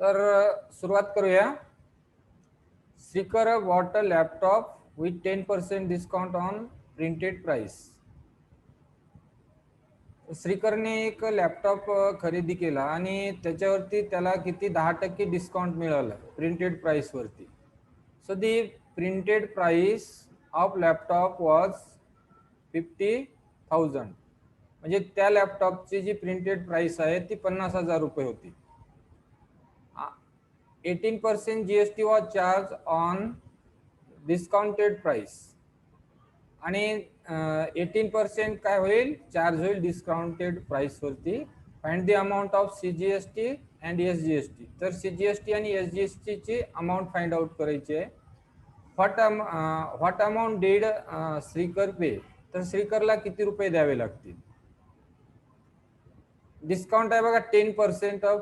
तर सुरुवात करूया. Shrikar bought a laptop with 10% discount on printed price. श्रीकरने एक लॅपटॉप खरेदी केला आणि त्याच्यावरती त्याला किती 10% डिस्काउंट मिळालं प्रिंटेड प्राइस वरती. So the printed price of laptop was 50,000. म्हणजे त्या लॅपटॉपची जी प्रिंटेड प्राइस आहे ती 50,000 रुपये होती. 18% GST was charge on discounted price आणि 18% काय होईल चार्ज होईल डिस्काउंटेड प्राइस वरती. Find the amount of CGST and SGST. तर CGST आणि SGST ची अमाउंट फाइंड आउट करायची आहे. व्हॉट अमाउंट डीड श्रीकर पे. तर श्रीकरला किती रुपये द्यावे लागतील. डिस्काउंट आहे बघा 10% ऑफ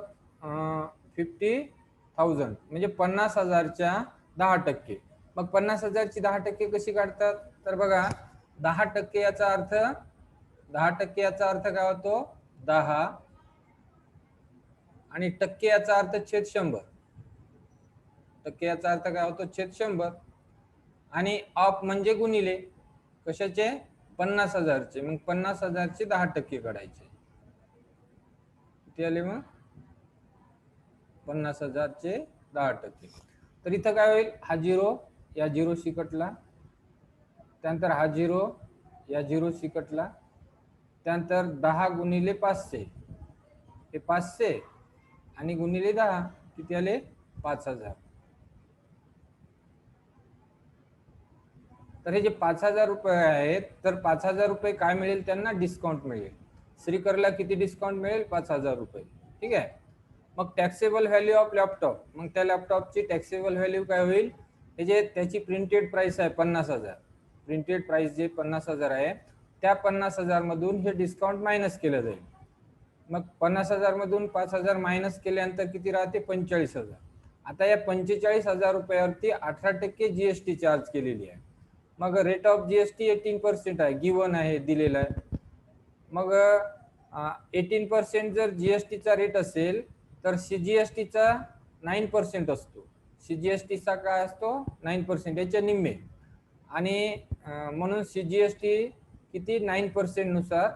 50,000 म्हणजे 50,000च्या 10%. मग 50,000ची 10% कशी काढतात. तर बघा 10% याचा अर्थ 10% याचा अर्थ काय होतो 10 आणि टक्के याचा अर्थ छेद 100. टक्के याचा अर्थ काय होतो छेद 100 आणि ऑफ म्हणजे गुणिले कशाचे 50,000चे. मग 50,000चे 10% काढायचे. किती आले मग 50,000चे 10%. तर इथं काय होईल हा झिरो या झिरोशी कटला. त्यानंतर हा झिरो या झिरोशी कटला. त्यानंतर 10 गुणिले 500 हे 500 आणि गुणिले 10 किती आले 5,000. तर हे जे 5,000 रुपये आहेत तर 5,000 रुपये काय मिळेल त्यांना डिस्काउंट मिळेल. श्रीकरला किती डिस्काउंट मिळेल 5,000 रुपये. ठीक आहे. मग टॅक्सेबल व्हॅल्यू ऑफ लॅपटॉप. मग त्या लॅपटॉपची टॅक्सेबल व्हॅल्यू काय होईल. हे जे त्याची प्रिंटेड प्राइस आहे 50,000. प्रिंटेड प्राइस जे 50,000 आहे त्या 50,000 मधून हे डिस्काउंट मायनस केलं जाईल. मग 50,000 मधून 5,000 मायनस केल्यानंतर किती राहते 45,000. आता या 45,000 रुपयावरती 18% GST चार्ज केलेली आहे. मग रेट ऑफ GST 18% आहे गिवन आहे दिलेला आहे. मग 18% जर GSTचा रेट असेल तर CGSTचा 9% असतो. CGSTचा काय असतो 9% याच्या निम्मे. आणि म्हणून CGST किती 9% नुसार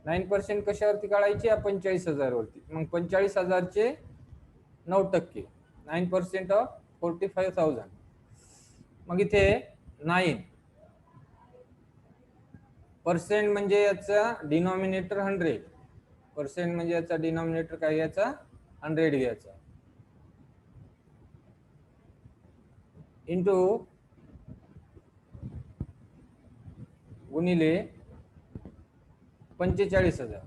9% कशावरती काढायची 45,000 वरती. मग 45,000चे 9% 9% ऑफ 45,000. मग इथे 9% म्हणजे याचा डिनॉमिनेटर 100%. म्हणजे याचा डिनॉमिनेटर काय घ्यायचा 100 घ्यायचा इंटू गुणिले 45,000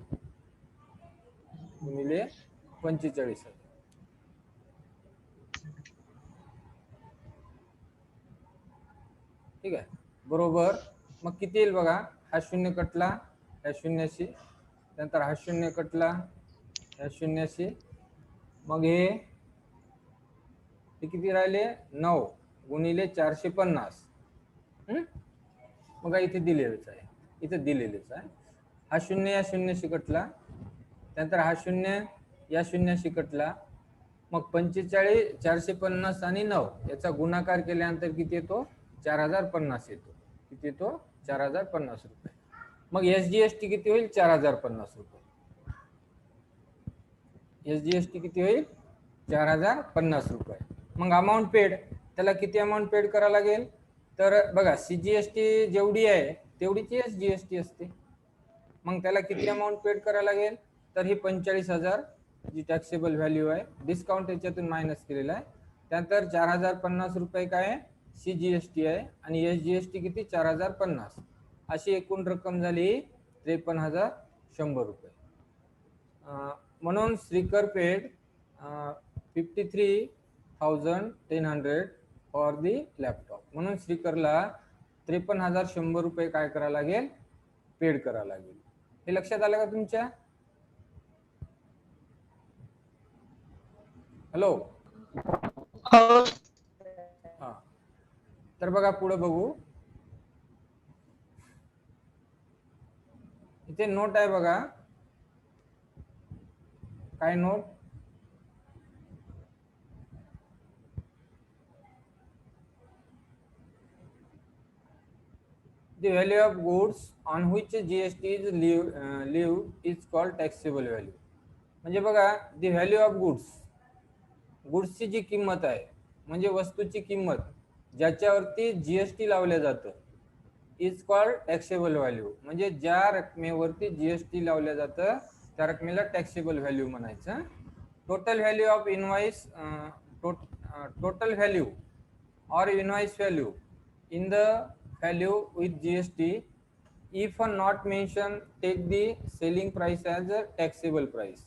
गुणिले 45,000. ठीक आहे बरोबर. मग किती येईल बघा हा शून्य कटला या शून्याशी. त्यानंतर हा शून्य कटला या शून्याशी. मग हे किती राहिले 9 गुणिले 450. मग इथे दिलेलंच आहे इथे दिलेलेच आहे. हा शून्य या शून्याशी कटला. त्यानंतर हा शून्य या शून्याशी कटला. मग 45 450 आणि 9 याचा गुणाकार केल्यानंतर किती येतो 4,050 येतो. किती येतो 4,050 रुपये. मग SGST किती होईल 4,050 रुपये. SGST किती होईल 4,050 रुपये. मग अमाऊंट पेड त्याला किती अमाऊंट पेड करावं लागेल. तर बघा CGST जेवढी आहे तेवढीची SGST असते. मग त्याला किती अमाऊंट पेड करावं लागेल. तर ही 45,000 जी टॅक्सेबल व्हॅल्यू आहे डिस्काउंट याच्यातून मायनस केलेला आहे. त्यानंतर 4,050 रुपये काय आहे CGST आहे आणि SGST किती 4,050. अशी एकूण रक्कम झाली 53,100 रुपये. म्हणून Shrikar paid 53,100 for the laptop. म्हणून श्रीकरला 53,100 रुपये काय करावं लागेल पेड करावं लागेल. हे लक्षात आलं का तुमच्या. हॅलो हा. तर बघा पुढे बघू. इथे नोट आहे बघा काय note The value of goods on which GST is levied is called taxable value. म्हणजे बघा, the value of गुड्सची जी किंमत आहे म्हणजे वस्तूची किंमत ज्याच्यावरती जीएसटी लावलं जातं इज कॉल्ड टॅक्सेबल व्हॅल्यू. म्हणजे ज्या रकमेवरती जीएसटी लावलं जातं त्या रकमेला टॅक्सेबल व्हॅल्यू म्हणायचं. Total value of invoice, total value or invoice value in the value with GST if not mentioned take the selling price as a taxable price.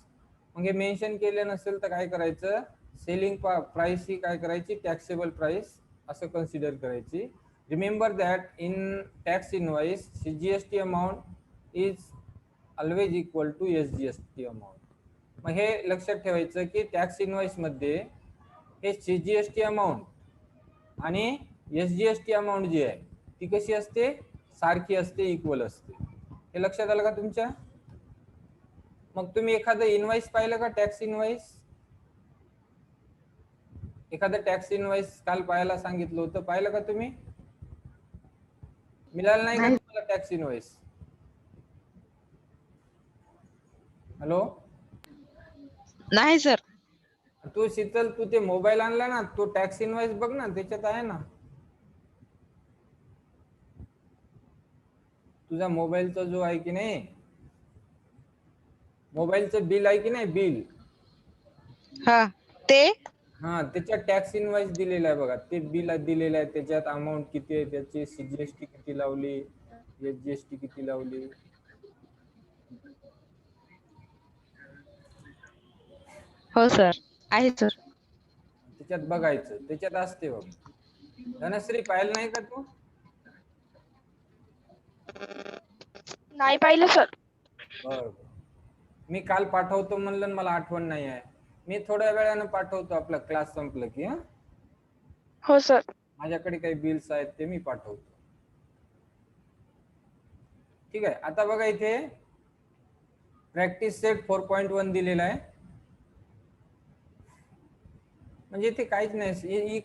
मग हे mention केलं नसेल तर काय करायचं, सेलिंग प्राइस ही काय करायची टॅक्सेबल प्राइस असं कन्सिडर करायची. Remember that in tax invoice CGST amount is always equal to SGST amount. मग हे लक्षात ठेवायचं की टॅक्स इनवॉइस मध्ये हे CGST अमाऊंट आणि SGST अमाऊंट जी आहे ती कशी असते, सारखी असते, इक्वल असते. हे लक्षात आलं का तुमच्या? मग तुम्ही एखादं इनवॉइस पाहिलं का, टॅक्स इनवॉइस? एखादं टॅक्स इनवॉइस काल पाहायला सांगितलं होतं, पाहिलं का तुम्ही? मिळालं नाही का तुम्हाला टॅक्स इनवॉइस? हॅलो, नाही सर. तू शीतल, तू ते मोबाईल आणला ना, तो टॅक्स इनवॉइस बघ ना, त्याच्यात आहे ना. तुझा मोबाईलचा जो आहे की नाही, मोबाईलचं बिल आहे की नाही, बिल, हा ते हा त्याच्यात टॅक्स इनवॉइस दिलेला आहे बघा. ते बिल दिलेलं आहे, त्याच्यात अमाऊंट किती आहे, त्याची CGST किती लावली, SGST किती लावली. हो सर, आहे सर. त्याच्यात बघायचं, त्याच्यात असते बघ. धनश्री पाहिलं नाही का तू? नाही पाहिलं सर. बरं, मी काल पाठवतो म्हणलं, मला आठवण नाही आहे. मी थोड्या वेळानं पाठवतो, आपला क्लास संपलं की. हा, हो सर. माझ्याकडे काही बिल्स आहेत ते मी पाठवतो. ठीक आहे. आता बघा इथे प्रॅक्टिस सेट 4.1 दिलेला आहे. म्हणजे इथे काहीच नाही,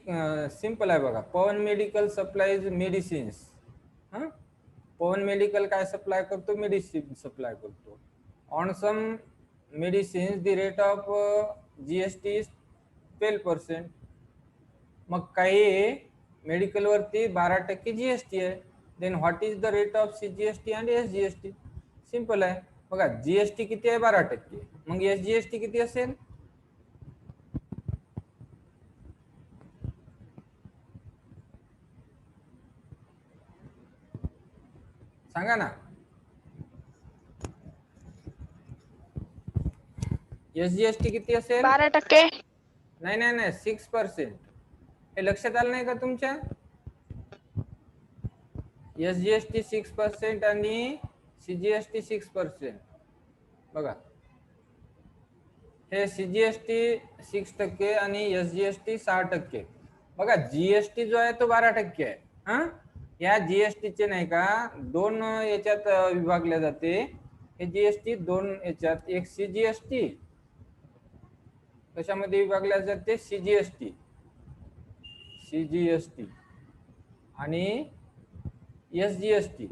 सिंपल आहे बघा. Pawan medical supplies medicines. हा, पवन मेडिकल काय सप्लाय करतो, मेडिसिन सप्लाय करतो. On some medicines the rate of GST is 12%. मग काही मेडिकल वरती 12% GST आहे. Then what is the rate of CGST and SGST? Simple आहे बघा. GST किती आहे, 12%. मग SGST किती असेल, सांगा ना. SGST किती असेल? 12%. नाही नाही नाही, 6%. हे लक्षात आलं नाही का तुमच्या? SGST 6% आणि CGST 6%. बघा, हे CGST 6% आणि SGST 6%. बघा, GST जो आहे तो 12% आहे. हा, या GST चे नाही का दोन याच्यात विभागले जाते. हे GST दोन याच्यात, एक CGST, कशामध्ये विभागल्या जाते, CGST आणि SGST.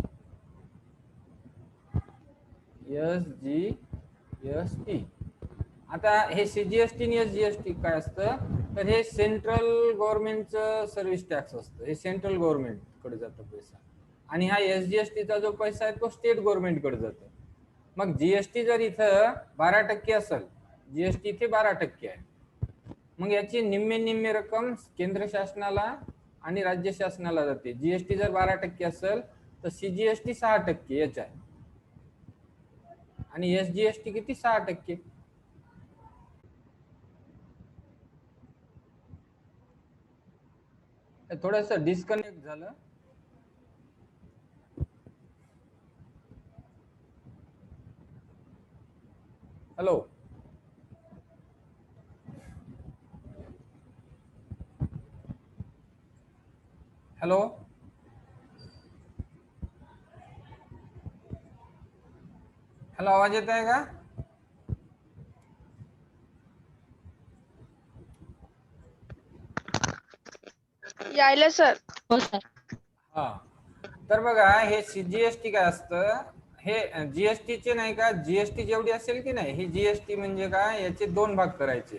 आता हे CGST आणि SGST काय असतं, तर हे सेंट्रल गव्हर्नमेंटचं सर्व्हिस टॅक्स असतं. हे सेंट्रल गव्हर्नमेंट कडे जातो पैसा, आणि हा SGST चा जो पैसा आहे तो स्टेट गव्हर्नमेंट कडे जातो. मग GST जर इथं 12% असेल, GST इथे 12% आहे, मग याची निम्मे रक्कम केंद्र शासनाला आणि राज्य शासनाला जाते. GST जर 12% असेल तर CGST 6% याच्या आहे, आणि SGST किती, 6%. थोडस डिस्कनेक्ट झालं. हॅलो, हॅलो, हॅलो, आवाज येत आहे का? यायला सर. हो सर. हा, तर बघा हे सीजीएसटी काय असतं, हे जीएसटीचे नाही का, जीएसटी जेवढी असेल की नाही, ही जीएसटी म्हणजे काय, याचे दोन भाग करायचे,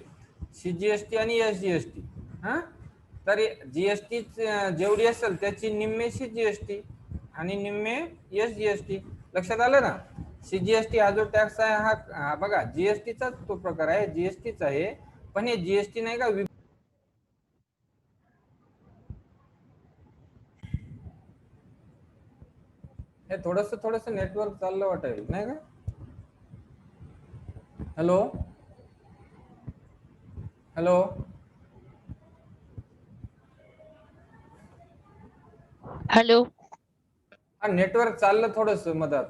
सीजीएसटी आणि एसजीएसटी. हा, तर जीएसटी जेवढी असेल त्याची निम्मे सीजीएसटी आणि निम्मे एसजीएसटी. लक्षात आलं ना? सीजीएसटी हा जो टॅक्स आहे हा बघा जीएसटीचाच तो प्रकार आहे, जीएसटीच आहे, पण हे जीएसटी नाही का हे थोडस नेटवर्क चाललं वाटेल नाही का? Hello hello hello. हा, नेटवर्क चाललं थोडस मधात.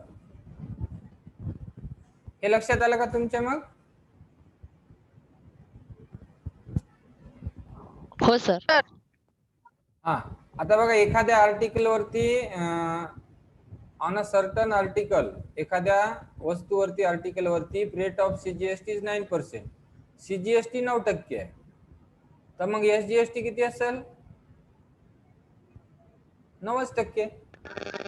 हे लक्षात आलं का तुमच्या मग? हो सर. हा, आता बघा एखाद्या आर्टिकल वरती ऑन अ सर्टन आर्टिकल, एखाद्या वस्तूवरती आर्टिकल वरती rate of CGST is 9%, CGST 9% आहे, तर मग एसजीएसटी किती असेल? 9%.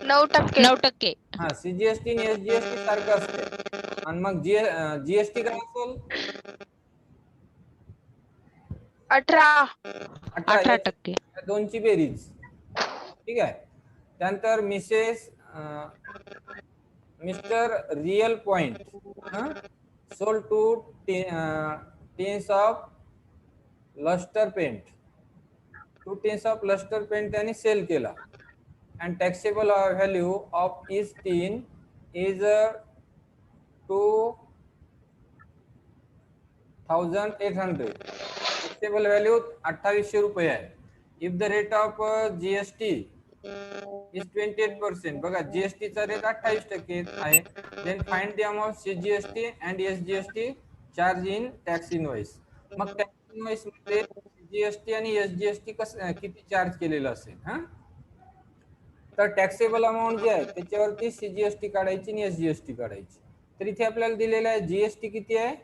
9%. 9%. हा, सीजीएसटी आणि एसजीएसटी सारखं असते. आणि मग जीएसटी काय असेल? 18. 18%. दोनची बेरीज. ठीक आहे. त्यानंतर mister Real Point sold to tins of lustre paint, 2 tins of lustre paint त्यांनी सेल केला, and taxable value of each tin is 2,800. taxable value 2800 रुपये आहे. if the rate of GST is 28%, बघा जीएसटी चा रेट 28% आहे, then find the amount CGST and SGST charge in tax invoice. मग tax invoice मध्ये GST आणि SGST किती charge केलेलं असेल. हा, तर टॅक्सेबल अमाऊंट जे आहे त्याच्यावरती सीजीएसटी काढायची आणि एसजीएसटी काढायची. तर इथे आपल्याला दिलेला आहे जीएसटी किती आहे,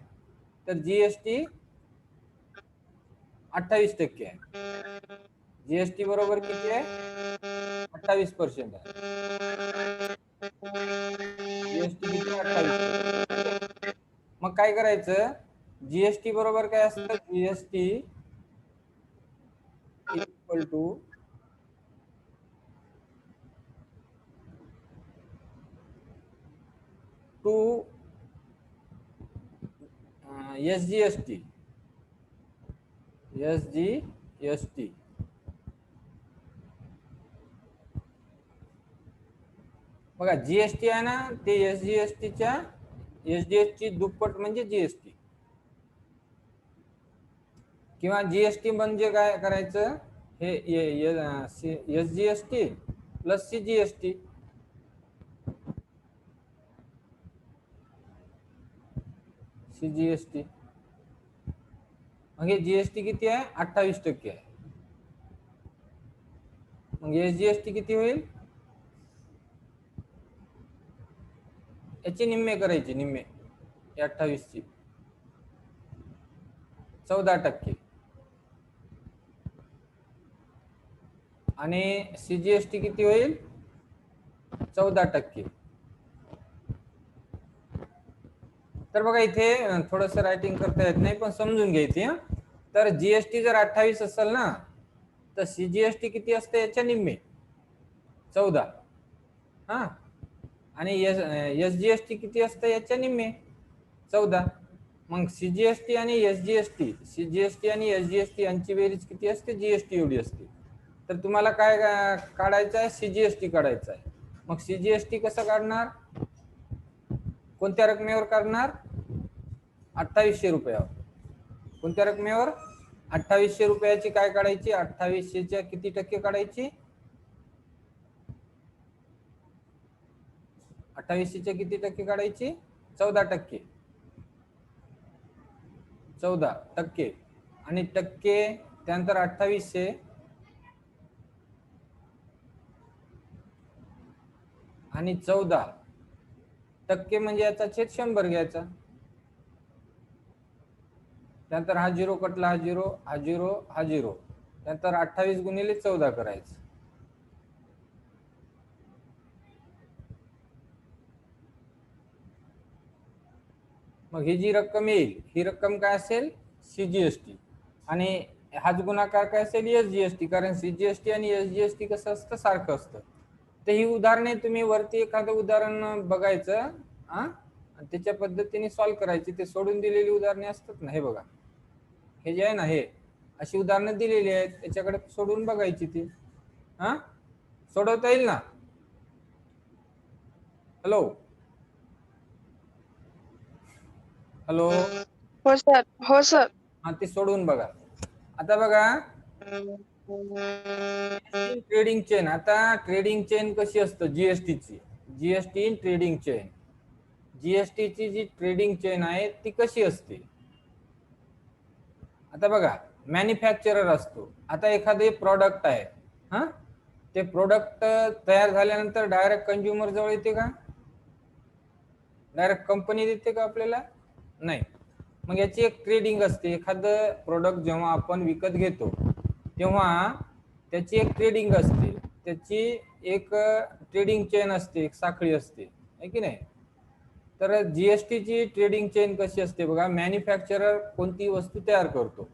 तर जीएसटी 28% आहे. जीएसटी बरोबर किती आहे? 28% आहे. जीएसटी किती? 28%. मग काय करायचं, जीएसटी बरोबर काय असतं, GST equal to SGST. SGST बघा जीएसटी आहे ना, ते एसजीएसटीच्या एसजीएसटी दुप्पट म्हणजे जीएसटी, किंवा जीएसटी म्हणजे काय करायचं, हे एसजीएसटी प्लस सीजीएसटी. सीजीएसटी मग हे जीएसटी किती आहे? 28% आहे. मग एसजीएसटी किती होईल? याची निम्मे करायची, निम्मे 28ची 14%. आणि सीजीएसटी किती होईल? 14%. तर बघा इथे थोडस रायटिंग करता येत नाही, पण समजून घ्या इथे. तर जीएसटी जर 28 असेल ना, तर सीजीएसटी किती असते? याच्या निम्मे 14. हा, आणि एसजीएसटी किती असते? याच्या निम्मे 14. मग सीजीएसटी आणि एसजीएसटी, सीजीएसटी आणि एसजीएसटी यांची बेरीज किती असते? जीएसटी एवढी असते. तर तुम्हाला काय काढायचं आहे? सीजीएसटी काढायचं आहे. मग सीजीएसटी कसं काढणार? कोणत्या रकमेवर काढणार? 2800 रुपयावर. कोणत्या रकमेवर? 2800 रुपयाची काय काढायची? 2800च्या किती टक्के काढायची? 2800च्या किती टक्के काढायची? 14%. 14% आणि टक्के, त्यानंतर 2800 आणि 14% म्हणजे याचा छेद 100 घ्यायचा. त्यानंतर हा झिरो कटला, हा झिरो, हा झिरो, हा झिरो, त्यानंतर 28 गुणिले 14 करायचं. मग ही जी रक्कम येईल ही रक्कम काय असेल, सीजीएसटी, आणि हाच गुणाकार काय असेल, एसजीएसटी, कारण सीजीएसटी आणि एसजीएसटी कसं असतं, सारखं असतं. तर ही उदाहरणे तुम्ही वरती एखादं उदाहरण बघायचं आणि त्याच्या पद्धतीने सॉल्व्ह करायची. ते सोडून दिलेली उदाहरणे असतात ना, हे बघा, हे जे आहे ना, हे अशी उदाहरणं दिलेली आहेत, त्याच्याकडे सोडून बघायची ती. सोडवता येईल ना? हॅलो हॅलो हो सर. हो सर. हा, ते सोडवून बघा. आता बघा, ट्रेडिंग चेन. आता ट्रेडिंग चेन कशी असतं, जीएसटीची, जीएसटी इन ट्रेडिंग चेन, जीएसटीची जी ट्रेडिंग चेन आहे ती कशी असते. आता बघा, मॅन्युफॅक्चरर असतो. आता एखादे प्रोडक्ट आहे, ते प्रोडक्ट तयार झाल्यानंतर डायरेक्ट कंझ्युमर जवळ येते का, डायरेक्ट कंपनी देते का आपल्याला, नाही. मग याची एक ट्रेडिंग असते. एखादं प्रोडक्ट जेव्हा आपण विकत घेतो तेव्हा त्याची एक ट्रेडिंग असते, त्याची एक ट्रेडिंग चेन असते, एक साखळी असते, आहे की नाही. तर जीएसटीची ट्रेडिंग चेन कशी असते बघा, मॅन्युफॅक्चरर कोणती वस्तू तयार करतो,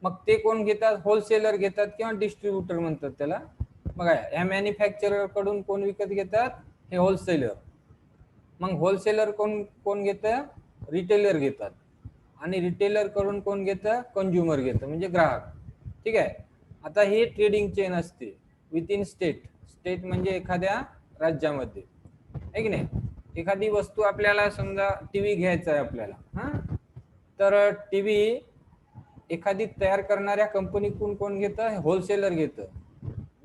मग ते कोण घेतात, होलसेलर घेतात किंवा डिस्ट्रीब्युटर म्हणतात त्याला. बघा, ह्या मॅन्युफॅक्चरर कडून कोण विकत घेतात, हे होलसेलर. मग होलसेलर कोण कोण घेतं, रिटेलर घेतात, आणि रिटेलर कडून कोण घेतं, कंझ्युमर घेतं, म्हणजे ग्राहक. ठीक आहे. आता ही ट्रेडिंग चेन असते विथ इन स्टेट. स्टेट म्हणजे एखाद्या राज्यामध्ये, आहे की नाही. एखादी वस्तू आपल्याला, समजा टीव्ही घ्यायचा आहे आपल्याला, तर टीव्ही एखादी तयार करणाऱ्या कंपनीकडून कोण घेतं, होलसेलर घेतं.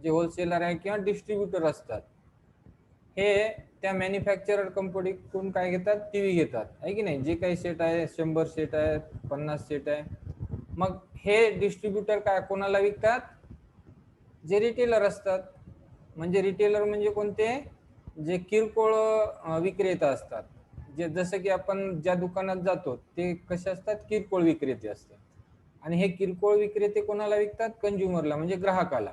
जे होलसेलर आहे किंवा डिस्ट्रीब्युटर असतात, हे त्या मॅन्युफॅक्चरर कंपनीकडून काय घेतात, टीव्ही घेतात, आहे की नाही. जे काही सेट आहे, 100 सेट आहे, 50 सेट आहे. मग हे डिस्ट्रीब्युटर काय कोणाला विकतात, जे रिटेलर असतात. म्हणजे रिटेलर म्हणजे कोणते, जे किरकोळ विक्रेता असतात. जे जसं की आपण ज्या दुकानात जातो ते कसे असतात, किरकोळ विक्रेते असतात. आणि हे किरकोळ विक्रेते कोणाला विकतात, कंझ्युमरला, म्हणजे ग्राहकाला.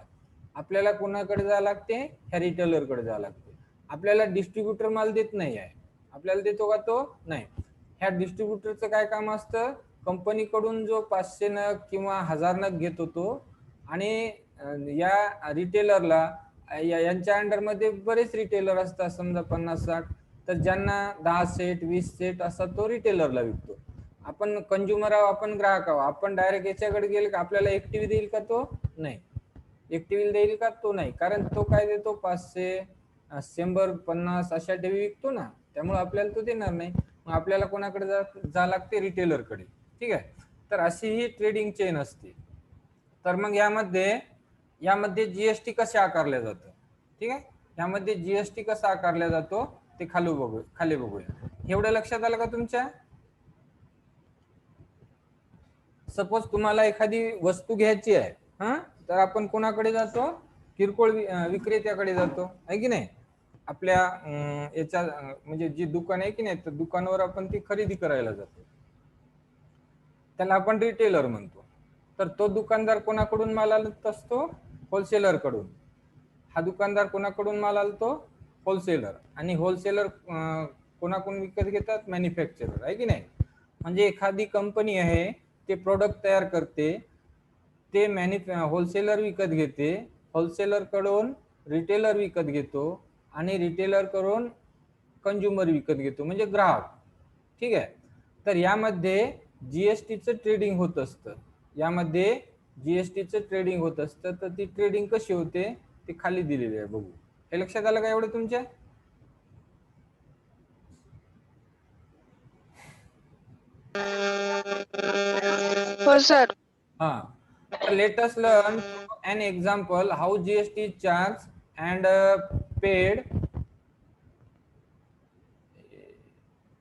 आपल्याला कोणाकडे जावं लागते, ह्या रिटेलरकडे जावं लागते. आपल्याला डिस्ट्रीब्युटर माल देत नाही आहे, आपल्याला देतो का तो, नाही. ह्या डिस्ट्रीब्युटरचं काय काम असतं, कंपनीकडून जो 500 नग किंवा 1000 नग घेतो तो, आणि या रिटेलरला, यांच्या अंडरमध्ये बरेच रिटेलर असतात, समजा 50-60, तर ज्यांना 10 सेट 20 सेट असा तो रिटेलरला विकतो. आपण कंझ्युमर आहोत, आपण ग्राहक आहोत. आपण डायरेक्ट याच्याकडे गेले का आपल्याला एक टीव्ही देईल का, तो नाही. एक टीव्ही देईल का, तो नाही. कारण तो काय देतो, 500 100 50 अशा टीव्ही विकतो ना, त्यामुळे आपल्याला तो देणार नाही. मग आपल्याला कोणाकडे जा लागते, रिटेलरकडे. ठीक आहे. तर अशी ही ट्रेडिंग चेन असते. तर मग यामध्ये जीएसटी कसे आकारले जातं, ठीक आहे. यामध्ये जीएसटी कसा आकारला जातो ते खाली बघूया. एवढं लक्षात आलं का तुमच्या. सपोज तुम्हाला एखादी वस्तू घ्यायची आहे, तर आपण कोणाकडे जातो, किरकोळ विक्रेत्याकडे जातो, आहे की नाही. आपल्या याच्या म्हणजे जी दुकान आहे की नाही, तर दुकानावर आपण ती खरेदी करायला जातो, त्याला आपण रिटेलर म्हणतो. तर तो दुकानदार कोणाकडून माल आणत असतो, होलसेलर कडून. हा दुकानदार कोणाकडून माल आणतो, होलसेलर. आणि होलसेलर कोणाकडून विकत घेतात, मॅन्युफॅक्चरर, आहे की नाही. म्हणजे एखादी कंपनी आहे, ते प्रोडक्ट तयार करते, ते होलसेलर विकत घेते, होलसेलर कडून रिटेलर विकत घेतो, आणि रिटेलर कडून कंझ्युमर विकत घेतो, म्हणजे ग्राहक. ठीक आहे. तर यामध्ये जीएसटीचं ट्रेडिंग होत असतं. यामध्ये जीएसटीचं ट्रेडिंग होत असतं. तर ती ट्रेडिंग कशी होते ते खाली दिलेली आहे, बघू. हे लक्षात आलं का एवढं तुमच्या. हो sir. Let us learn an example how GST is charged and paid.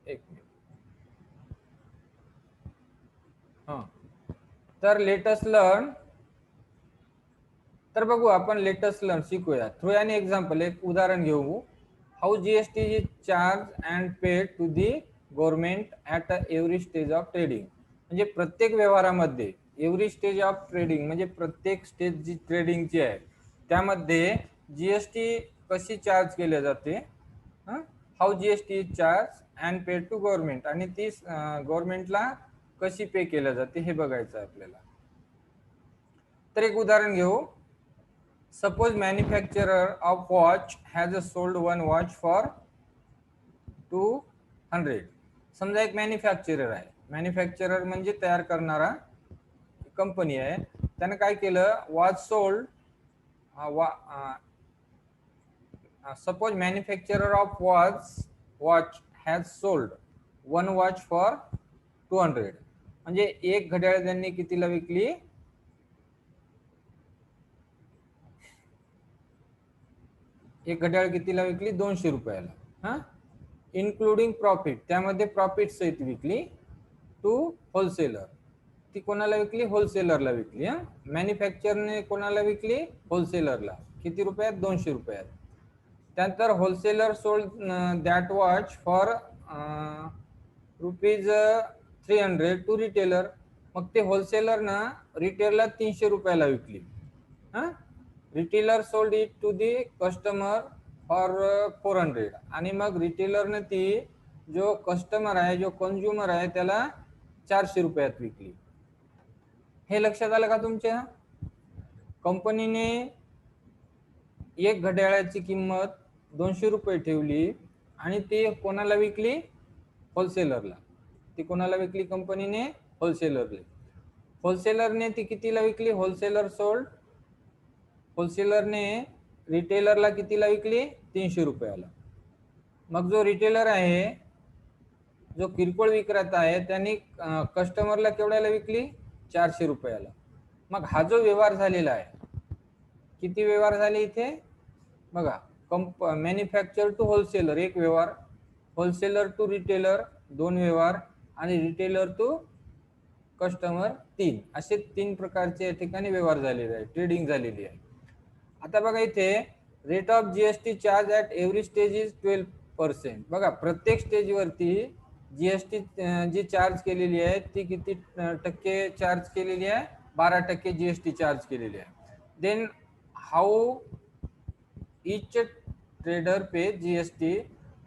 एक मिनिट. तर लेटस लर्न, तर बघू आपण लेटस लर्न शिकूया थ्रू एन एक्झाम्पल. एक उदाहरण घेऊ. How GST is charge and paid to the government at every stage of trading. म्हणजे प्रत्येक व्यवहारामध्ये, एव्हरी स्टेज ऑफ ट्रेडिंग म्हणजे प्रत्येक स्टेज जी ट्रेडिंगची आहे त्यामध्ये जीएसटी कशी चार्ज केली जाते. How GST is charge and paid to government, आणि ती गव्हर्नमेंटला कशी पे केल्या जाते हे बघायचं आहे आपल्याला. तर एक उदाहरण घेऊ. Suppose manufacturer of watch has sold one watch for 200. समजा एक मॅन्युफॅक्चरर आहे. मॅन्युफॅक्चरर म्हणजे तयार करणारा कंपनी आहे. त्याने काय केलं, watch sold, suppose manufacturer of watch has sold one watch for 200. म्हणजे एक घड्याळ त्यांनी कितीला विकली, एक घड्याळ कितीला विकली, 200 रुपयाला. हा, इन्क्लुडिंग प्रॉफिट, त्यामध्ये प्रॉफिट सहित विकली. टू होलसेलर, ती कोणाला विकली, होलसेलरला विकली. मॅन्युफॅक्चरने कोणाला विकली, होलसेलरला. किती रुपयात, 200 रुपयात. त्यानंतर wholesaler sold that watch for ₹300 to retailer. मग ते होलसेलरनं रिटेलरला 300 रुपयाला विकली. Retailer sold it to the customer for 400. आणि मग रिटेलरने ती जो कस्टमर आहे, जो कंझ्युमर आहे, त्याला 400 रुपयात विकली. हे लक्षात आलं का तुमच्या? कंपनीने एक घड्याळाची किंमत 200 रुपये ठेवली आणि ती कोणाला विकली, होलसेलरला. ती कोणाला विकली, कंपनीने होलसेलरला. होलसेलरने ती कितीला विकली, होलसेलरने रिटेलरला कितीला विकली, 300 रुपयाला. मग जो रिटेलर आहे, जो किरकोळ विक्रेता आहे, त्यांनी कस्टमरला केवढ्याला विकली, 400 रुपयाला. मग हा जो व्यवहार झालेला आहे, किती व्यवहार झाले इथे बघा. मॅन्युफॅक्चर टू होलसेलर एक व्यवहार, होलसेलर टू रिटेलर 2 व्यवहार, आणि रिटेलर टू कस्टमर 3. असे 3 प्रकारचे या ठिकाणी व्यवहार झालेले आहे, ट्रेडिंग झालेली आहे. आता बघा इथे rate of GST charge at every stage is 12%. बघा प्रत्येक स्टेजवरती जीएसटी जी चार्ज केलेली आहे ती किती टक्के चार्ज केलेली आहे, 12% जीएसटी चार्ज केलेली आहे. Then how each trader pay GST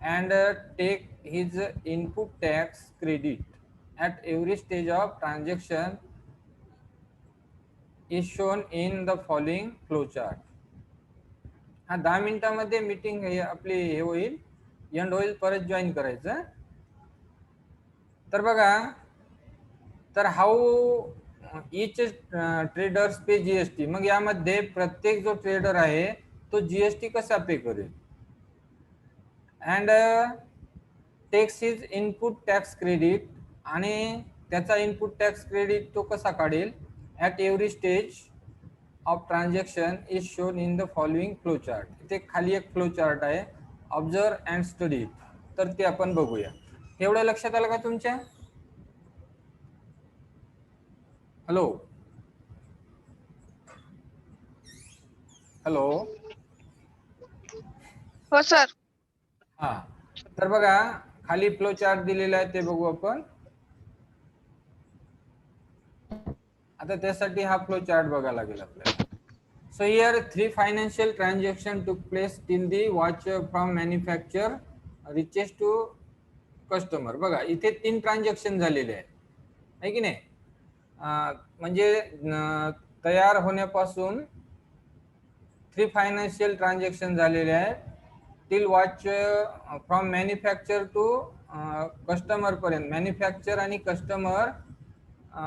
and take his input tax credit at every stage of transaction is shown in the following flow chart. हा 10 मिनिटांमध्ये मीटिंग आपली हे होईल, एंड होईल, परत जॉईन करायचं. तर बघा, तर how each traders pay GST. मग यामध्ये प्रत्येक जो ट्रेडर आहे तो जीएसटी कसा पे करेल, and takes his input tax credit, आणि त्याचा इनपुट टॅक्स क्रेडिट तो कसा काढेल, at every stage of transaction is shown in the following flow chart. इथे खाली एक फ्लो चार्ट आहे, ऑब्झर्व अँड स्टडी. तर ते आपण बघूया. एवढं लक्षात आलं का तुमच्या? Hello hello. हो सर. हा, तर बघा खाली फ्लो चार्ट दिलेला आहे, ते बघू आपण. आता त्यासाठी हा फ्लो चार्ट बघायला लागेल आपल्याला. So here 3 financial transaction took place till the watch from manufacture reaches to customer. बघा इथे 3 ट्रान्झॅक्शन झालेले आहे की नाही. म्हणजे तयार होण्यापासून 3 फायनान्शियल ट्रान्झॅक्शन झालेले आहेत. Till watch from manufacture to customer पर्यंत. मॅन्युफॅक्चर आणि कस्टमर,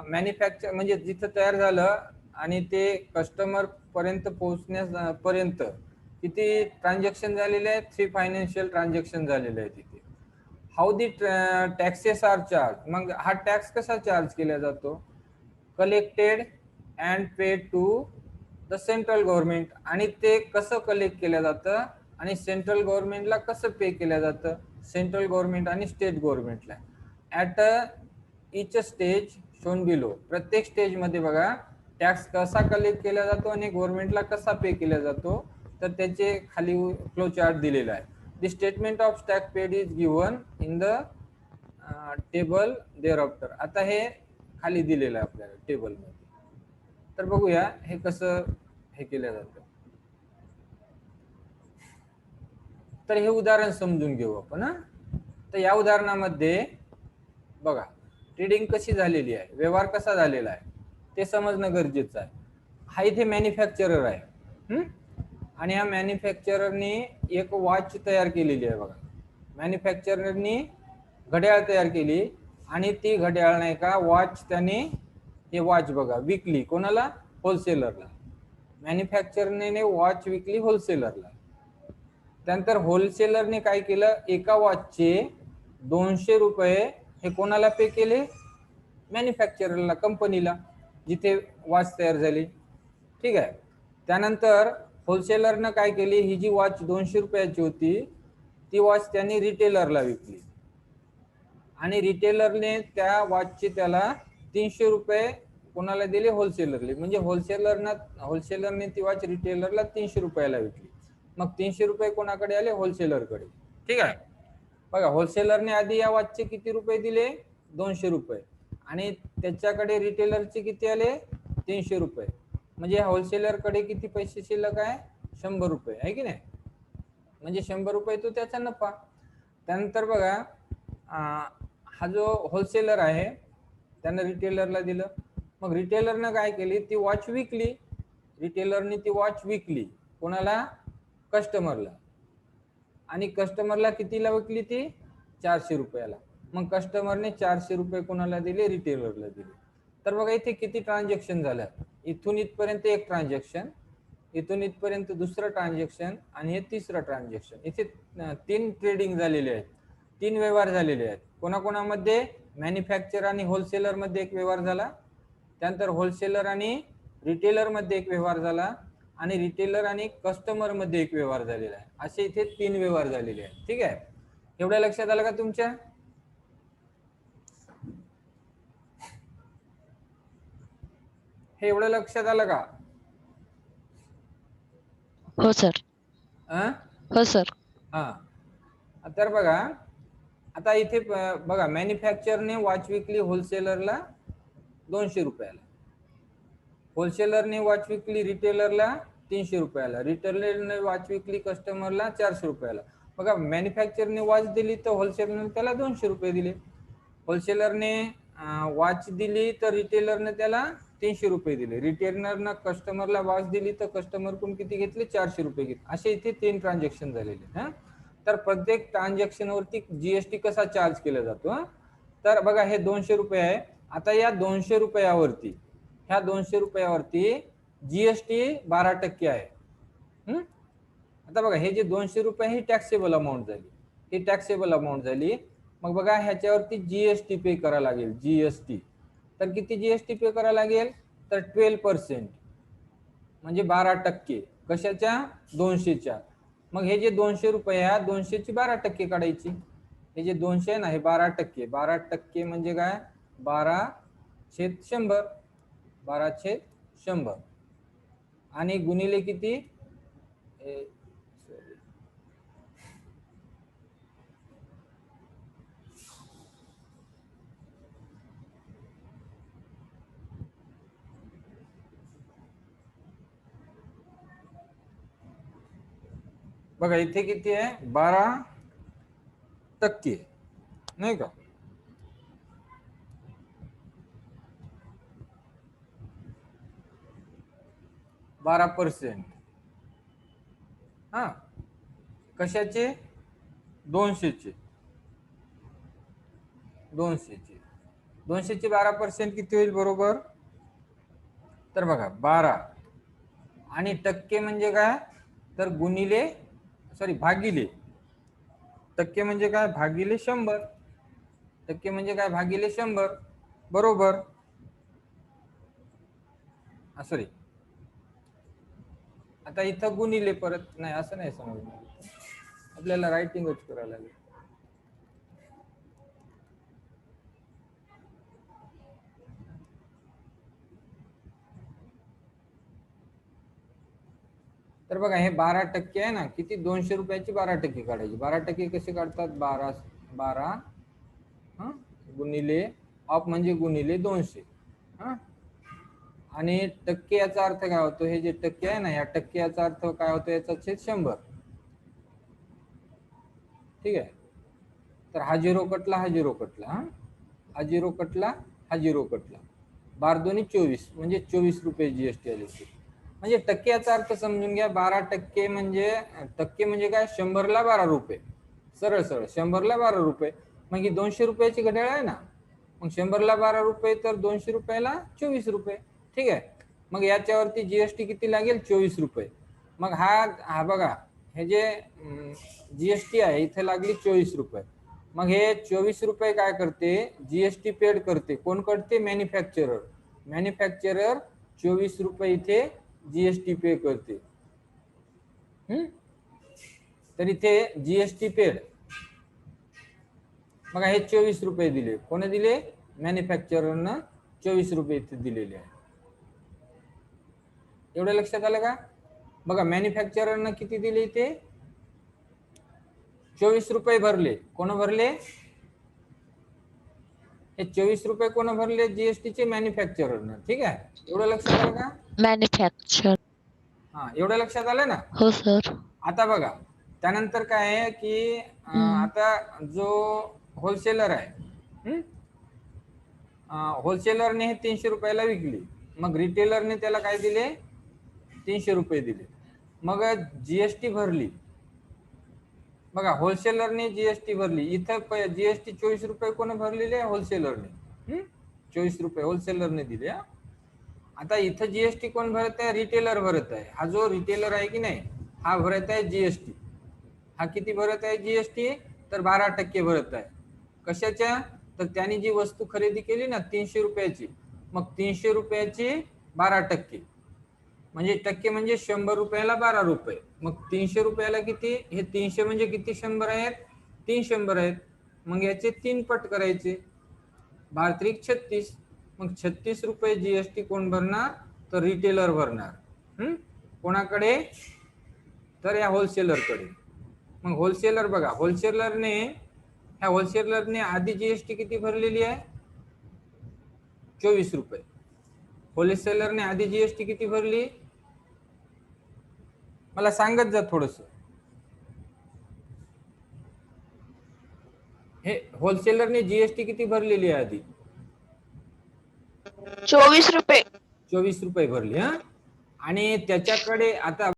मॅन्युफॅक्चर म्हणजे जिथं तयार झालं आणि ते कस्टमर पर्यंत पोहोचण्यापर्यंत किती ट्रान्झॅक्शन झालेले आहेत, 3 फायनान्शियल ट्रान्झॅक्शन झालेले आहेत तिथे. How the taxes are charge. मग हा टॅक्स कसा चार्ज केला जातो, collected and paid to the central government. आणि ते कसं कलेक्ट केलं जातं आणि सेंट्रल गव्हर्नमेंटला कसं पे केलं जातं, सेंट्रल गव्हर्नमेंट आणि स्टेट गव्हर्नमेंटला. At each stage shown below. प्रत्येक स्टेजमध्ये बघा टॅक्स कसा कलेक्ट केला जातो आणि गव्हर्नमेंटला कसा पे केला जातो, तर त्याचे खाली फ्लो चार्ट दिलेला आहे. The statement of tax paid is given in the table thereafter. आता हे खाली दिलेलं आहे आपल्याला टेबलमध्ये. तर बघूया हे कसं हे केलं जातं. तर हे उदाहरण समजून घेऊ आपण. तर या उदाहरणामध्ये बघा ट्रेडिंग कशी झालेली आहे, व्यवहार कसा झालेला आहे ते समजणं गरजेचं आहे. हा इथे मॅन्युफॅक्चरर आहे. आणि या मॅन्युफॅक्चररनी एक वॉच तयार केलेली आहे. बघा मॅन्युफॅक्चररनी घड्याळ तयार केली आणि ती घड्याळ नाही का वॉच त्याने हे वॉच बघा विकली कोणाला, होलसेलरला. मॅन्युफॅक्चररने वॉच विकली होलसेलरला. त्यानंतर होलसेलरने काय केलं, एका वॉचचे 200 रुपये हे कोणाला पे केले, मॅन्युफॅक्चररला, कंपनीला जिथे वॉच तयार झाली. ठीक आहे. त्यानंतर होलसेलरनं काय केली, ही जी वॉच 200 रुपयाची होती ती वॉच त्यांनी रिटेलरला विकली आणि रिटेलरने त्या वॉचचे त्याला 300 रुपये कोणाला दिले, होलसेलरले. म्हणजे होलसेलरने ती वॉच रिटेलरला 300 रुपयाला विकली. मग 300 रुपये कोणाकडे आले, होलसेलरकडे. ठीक आहे. बघा होलसेलरने आधी या वॉचचे किती रुपये दिले, 200 रुपये, आणि त्याच्याकडे रिटेलरचे किती आले, 300 रुपये. म्हणजे होलसेलरकडे किती पैसे शिल्लक आहे, 100 रुपये आहे की नाही. म्हणजे 100 रुपये तो त्याचा नफा. त्यानंतर बघा हा जो होलसेलर आहे त्यानं रिटेलरला दिलं. मग रिटेलरनं काय केली, ती वॉच विकली. रिटेलरने ती वॉच विकली कोणाला, कस्टमरला. आणि कस्टमरला कितीला विकली ती, 400 रुपयाला. मग कस्टमरने 400 रुपये कोणाला दिले, रिटेलरला दिले. तर बघा इथे किती ट्रान्झॅक्शन झालं, इथून इथपर्यंत एक ट्रान्झॅक्शन, इथून इथपर्यंत दुसरं ट्रान्झॅक्शन आणि हे तिसरं ट्रान्झॅक्शन. इथे 3 ट्रेडिंग झालेले आहेत, 3 व्यवहार झालेले आहेत. कोणाकोणामध्ये, मॅन्युफॅक्चर आणि होलसेलर मध्ये एक व्यवहार झाला, त्यानंतर होलसेलर आणि रिटेलर मध्ये एक व्यवहार झाला, आणि रिटेलर आणि कस्टमर मध्ये एक व्यवहार झालेला आहे. असे इथे 3 व्यवहार झालेले आहेत. ठीक आहे. एवढ्या लक्षात आलं का तुमच्या, हे एवढं लक्षात आलं का. हो सर. हो सर. हा. तर बघा आता इथे बघा मॅन्युफॅक्चरने वॉच विकली होलसेलरला 200 रुपयाला, होलसेलरने वॉच विकली रिटेलरला 300 रुपयाला, रिटेलरने वॉच विकली कस्टमरला 400 रुपयाला. बघा मॅन्युफॅक्चरने वॉच दिली तर होलसेलरने त्याला 200 रुपये दिले, होलसेलरने वॉच दिली तर रिटेलरने त्याला 300 रुपये दिले, रिटेलरनं कस्टमरला वॉच दिली तर कस्टमरकडून किती घेतले, 400 रुपये घेतले. असे इथे 3 ट्रान्झॅक्शन झालेले. तर प्रत्येक ट्रान्झॅक्शन वरती जीएसटी कसा चार्ज केला जातो. तर बघा हे 200 रुपये आहे. आता या 200 रुपयावरती, ह्या 200 रुपयावरती जीएसटी 12% आहे. आता बघा हे जे 200 रुपये ही टॅक्सेबल अमाऊंट झाली, ही टॅक्सेबल अमाऊंट झाली. मग बघा ह्याच्यावरती जीएसटी पे करावं लागेल, जीएसटी. तर किती जीएसटी पे करावं लागेल, तर 12%, म्हणजे 12%. कशाच्या, 200च्या. मग हे जे 200 रुपये आहे 200ची 12% काढायची. हे जे 200 आहे ना हे 12%, 12% म्हणजे काय, 12/100, 12/100. आणि गुणिले किती, बघा इथे किती आहे, 12% नाही का. %12. हा कशाचे, 200चे, 200चे 12% किती होईल बरोबर. तर बघा 12 आणि टक्के म्हणजे काय, तर गुणिले, सॉरी भागिले. टक्के म्हणजे काय, भागिले 100. टक्के म्हणजे काय, भागिले 100 बरोबर. सॉरी आता इथं गुणिले परत नाही, असं नाही समजणार, आपल्याला रायटिंगच करायला लागेल. तर बघा हे 12% आहे ना, किती, 200 रुपयाची 12% काढायची. 12% कसे काढतात, 12 गुणिले ऑफ म्हणजे गुणिले 200. आणि टक्के याचा अर्थ काय होतो, हे जे टक्के आहे ना, या टक्के याचा अर्थ काय होतो, याचा छेद 100. ठीक आहे. तर हा झिरो कटला, हा झिरो कटला, हा झिरो कटला, हा झिरो कटला, 12 24 म्हणजे 24 रुपये जीएसटी आले. म्हणजे टक्के याचा अर्थ समजून घ्या. 12% म्हणजे काय, 100ला 12 रुपये. सरळ सरळ 100ला 12 रुपये. मग ही 200 रुपयाची घड्याळ आहे ना, मग 100ला 12 रुपये तर 200 रुपयाला 24 रुपये. ठीक आहे. मग याच्यावरती जीएसटी किती लागेल, 24 रुपये. मग हा बघा, हे जे जीएसटी आहे इथे लागली 24 रुपये. मग हे 24 रुपये काय करते, जीएसटी पेड करते. कोण करते, मॅन्युफॅक्चरर. मॅन्युफॅक्चरर 24 रुपये इथे जीएसटी पे करते. तर इथे जीएसटी पेड बघा, हे 24 रुपये दिले. कोणी दिले, मॅन्युफॅक्चररनं 24 रुपये इथे दिलेले आहे. एवढं लक्षात आलं का? बघा, मॅन्युफॅक्चररनं किती दिले इथे, 24 रुपये भरले. कोण भरले, हे 24 रुपये कोण भरले, जीएसटीचे, मॅन्युफॅक्चररनं. ठीक आहे. एवढं लक्षात आलं का? मॅन्युफॅक्चर. हा, एवढं लक्षात आलं ना? हो सर. आता बघा, त्यानंतर काय आहे की आता जो होलसेलर आहे, होलसेलरने हे 300 रुपयाला विकली. मग रिटेलरने त्याला काय दिले, 300 रुपये दिले. मग जीएसटी भरली. बघा, होलसेलरने जीएसटी भरली. इथं जीएसटी 24 रुपये कोण भरलेले आहे, होलसेलरने. 24 रुपये होलसेलरने दिले. आता इथं जीएसटी कोण भरत आहे, रिटेलर भरत आहे. हा जो रिटेलर आहे की नाही, हा भरत आहे जीएसटी. हा किती भरत आहे जीएसटी, तर 12% भरत आहे. कशाच्या, तर त्यांनी जी वस्तू खरेदी केली ना 300 रुपयाची, मग 300 रुपयाची 12%, म्हणजे टक्के म्हणजे 100 रुपयाला 12 रुपये. मग 300 रुपयाला किती, हे 300 म्हणजे किती, 100 आहेत, 3 100 आहेत. मग याचे 3 पट करायचे, 12 36. मग 36 रुपये जीएसटी कोण भरणार, तर रिटेलर भरणार. कोणाकडे, तर या होलसेलरकडे. मग होलसेलर बघा, ह्या होलसेलरने आधी जीएसटी किती भरलेली आहे, 24 रुपये. होलसेलरने आधी जीएसटी किती भरली, मला सांगत जा थोडस. हे होलसेलरने जीएसटी किती भरलेली आहे आधी, 24 रुपये. 24 रुपये भरली. आणि त्याच्याकडे आता